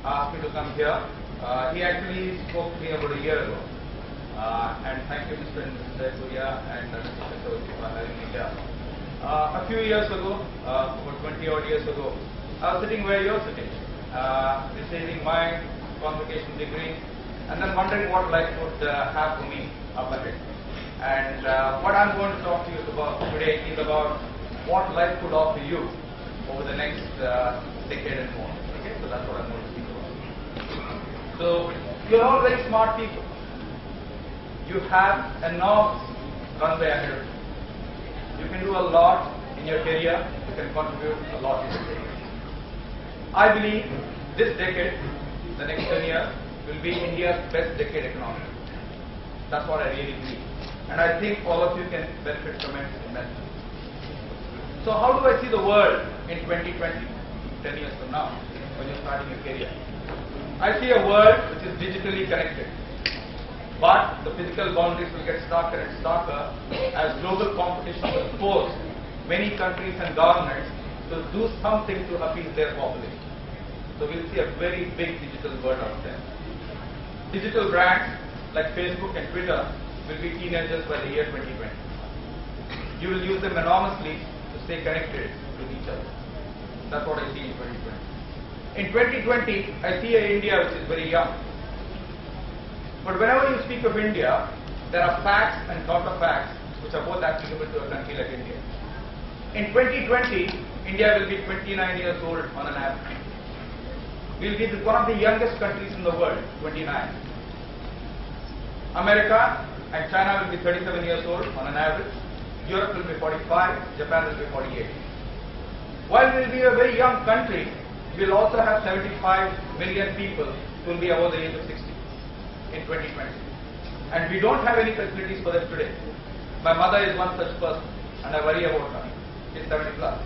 asked me to come here. He actually spoke to me about a year ago. And thank you, Mr. and Mrs. Surya and Mr. Chakravarti for having me here. A few years ago, about 20 odd years ago, I was sitting where you're sitting, receiving my convocation degree, and then wondering what life would have for me up ahead. And what I'm going to talk to you about today is about what life could offer you over the next decade and more. Okay, so that's what I'm going to speak about. So you're all very smart people. You have enormous runway ahead of you. You can do a lot in your career. You can contribute a lot in your career. I believe this decade, the next 10 years, will be India's best decade economically. That's what I really believe. And I think all of you can benefit from it immensely. So how do I see the world in 2020, 10 years from now, when you're starting your career? I see a world which is digitally connected. But the physical boundaries will get starker and starker as global competition will force many countries and governments to do something to appease their population. So we'll see a very big digital world out there. Digital brands like Facebook and Twitter will be teenagers by the year 2020. You will use them enormously to stay connected with each other. That's what I see in 2020. In 2020, I see an India which is very young. But whenever you speak of India, there are facts and counterfacts which are both applicable to a country like India. In 2020, India will be 29 years old on an average. We will be one of the youngest countries in the world, 29. America and China will be 37 years old on an average. Europe will be 45, Japan will be 48. While we will be a very young country, we will also have 75 million people who will be above the age of 60 in 2020. And we don't have any facilities for them today. My mother is one such person and I worry about her. She's 70 plus.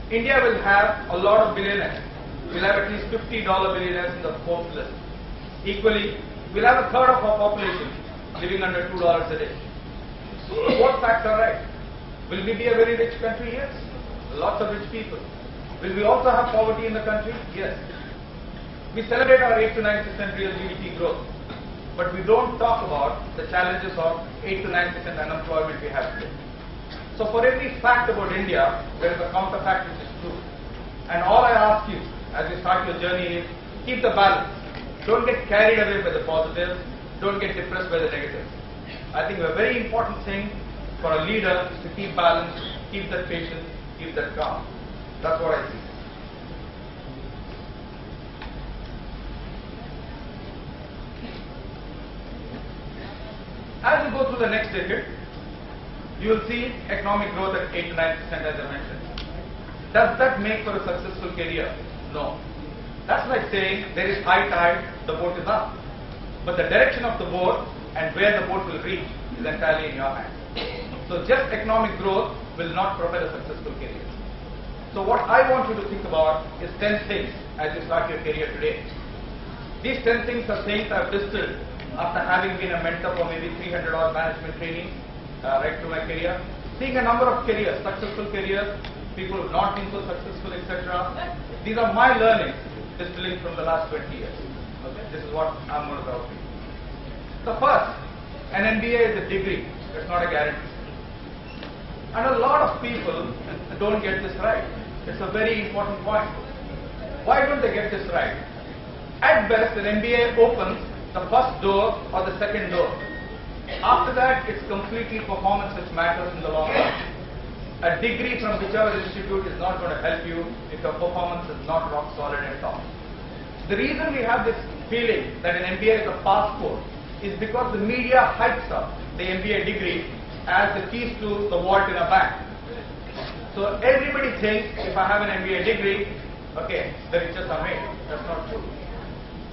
India will have a lot of billionaires. We'll have at least $50 billionaires in the Forbes list. Equally, we'll have a third of our population living under $2 a day. So what facts are right? Will we be a very rich country? Yes. Lots of rich people. Will we also have poverty in the country? Yes. We celebrate our 8 to 9% real GDP growth, but we don't talk about the challenges of 8 to 9% unemployment we have today. So for every fact about India, there is a counterfact which is true. And all I ask you as you start your journey is keep the balance. Don't get carried away by the positives. Don't get depressed by the negatives. I think a very important thing for a leader is to keep balance, keep that patience, keep that calm. That's what I see. As you go through the next decade, you will see economic growth at 8 to 9% as I mentioned. Does that make for a successful career? No. That's like saying there is high tide, the boat is up. But the direction of the boat and where the boat will reach is entirely in your hands. So just economic growth will not propel a successful career. So what I want you to think about is 10 things as you start your career today. These 10 things are things I've distilled after having been a mentor for maybe 300 odd management training right through my career, seeing a number of careers, successful careers, people who have not been so successful, etc. These are my learnings distilling from the last 20 years. Okay? This is what I'm going to talk to you. So first, an MBA is a degree, it's not a guarantee. And a lot of people don't get this right. It's a very important point. Why don't they get this right? At best, an MBA opens the first door or the second door. After that, it's completely performance which matters in the long run. A degree from whichever institute is not going to help you if your performance is not rock solid at all. The reason we have this feeling that an MBA is a passport is because the media hypes up the MBA degree as the keys to the vault in a bank. So everybody thinks if I have an MBA degree, okay, the riches are made. That's not true.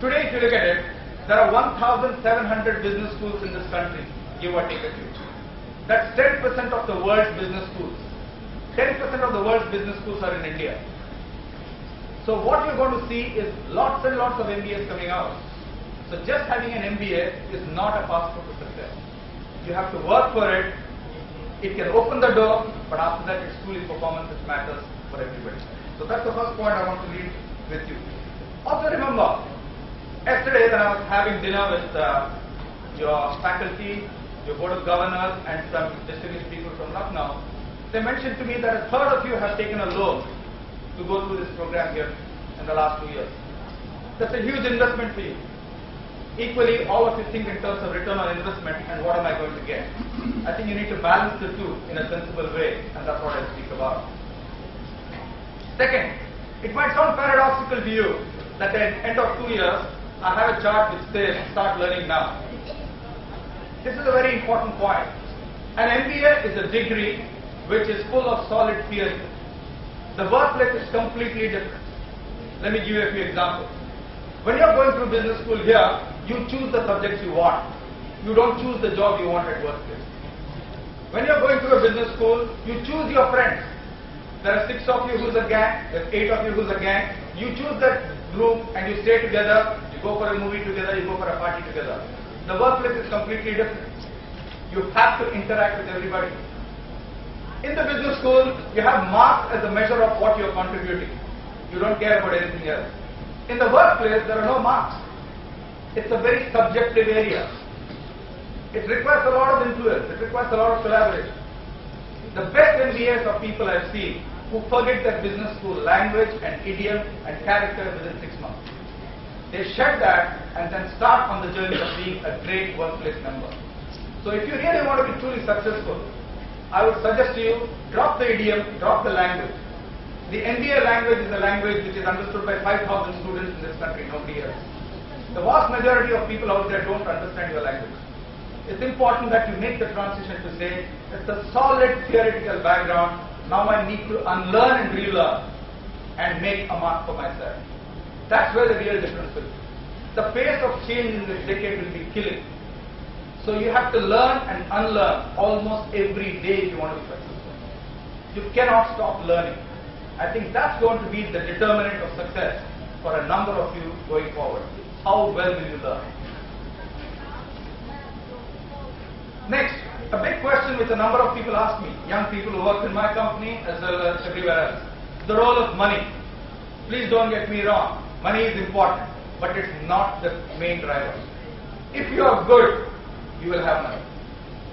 Today, if you look at it, there are 1,700 business schools in this country, give or take a few. That's 10% of the world's business schools. 10% of the world's business schools are in India. So what you're going to see is lots and lots of MBAs coming out. So just having an MBA is not a passport to success. You have to work for it. It can open the door, but after that it's truly performance which matters for everybody. So that's the first point I want to leave with you. Also remember, yesterday when I was having dinner with your faculty, your board of governors and some distinguished people from Lucknow, they mentioned to me that a third of you have taken a loan to go through this program here in the last 2 years. That's a huge investment for you. Equally, all of you think in terms of return on investment and what am I going to get. I think you need to balance the two in a sensible way, and that's what I speak about. Second, it might sound paradoxical to you that at the end of 2 years, I have a chart which says start learning now. This is a very important point. An MBA is a degree which is full of solid theory. The workplace is completely different. Let me give you a few examples. When you are going through business school here, you choose the subjects you want. You don't choose the job you want at workplace. When you are going through a business school, you choose your friends. There are 6 of you who's a gang, there are 8 of you who's a gang. You choose that group and you stay together, you go for a movie together, you go for a party together. The workplace is completely different. You have to interact with everybody. In the business school, you have marks as a measure of what you're contributing. You don't care about anything else. In the workplace, there are no marks. It's a very subjective area. It requires a lot of influence. It requires a lot of collaboration. The best MBAs are people I've seen who forget their business school language and idiom and character within 6 months. They shed that and then start on the journey of being a great workplace member. So if you really want to be truly successful, I would suggest to you, drop the idiom, drop the language. The MBA language is a language which is understood by 5,000 students in this country, nobody else. The vast majority of people out there don't understand your language. It's important that you make the transition to say, it's a solid theoretical background, now I need to unlearn and relearn and make a mark for myself. That's where the real difference will be. The pace of change in this decade will be killing. So you have to learn and unlearn almost every day if you want to be successful. You cannot stop learning. I think that's going to be the determinant of success for a number of you going forward. How well will you learn? Next, a big question which a number of people ask me, young people who work in my company as well as everywhere else. The role of money. Please don't get me wrong. Money is important, but it's not the main driver. If you are good, you will have money.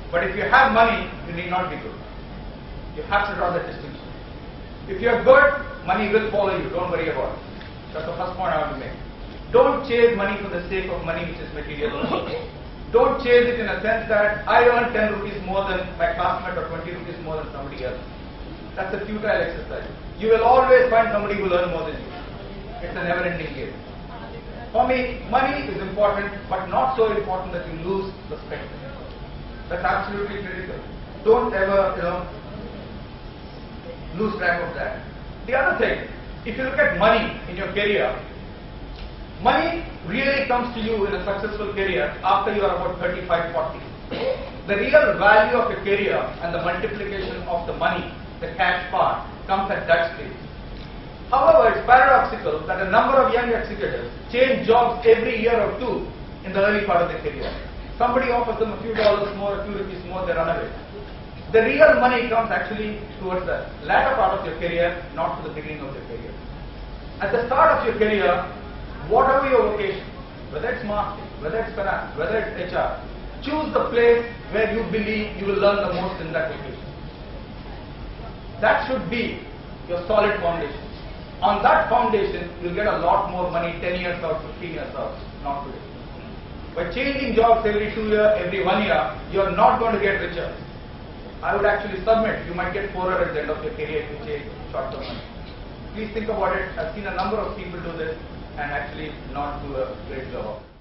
But if you have money, you need not be good. You have to draw the distinction. If you are good, money will follow you. Don't worry about it. That's the first point I want to make. Don't chase money for the sake of money which is material. Don't chase it in a sense that I earn 10 rupees more than my classmate or 20 rupees more than somebody else. That's a futile exercise. You will always find somebody who will earn more than you. It's a never-ending game. For me, money is important, but not so important that you lose perspective. That's absolutely critical. Don't ever, lose track of that. The other thing, if you look at money in your career, money really comes to you in a successful career after you are about 35, 40. The real value of your career and the multiplication of the money, the cash part, comes at that stage. However, it's paradoxical that a number of young executives change jobs every year or two in the early part of their career. Somebody offers them a few dollars more, a few rupees more, they run away. The real money comes actually towards the latter part of your career, not to the beginning of your career. At the start of your career, whatever your vocation, whether it's marketing, whether it's finance, whether it's HR, choose the place where you believe you will learn the most in that vocation. That should be your solid foundation. On that foundation, you'll get a lot more money 10 years out, 15 years out, not today. By changing jobs every 2 years, every 1 year, you're not going to get richer. I would actually submit you might get poorer at the end of your career if you change short-term money. Please think about it. I've seen a number of people do this and actually not do a great job of it.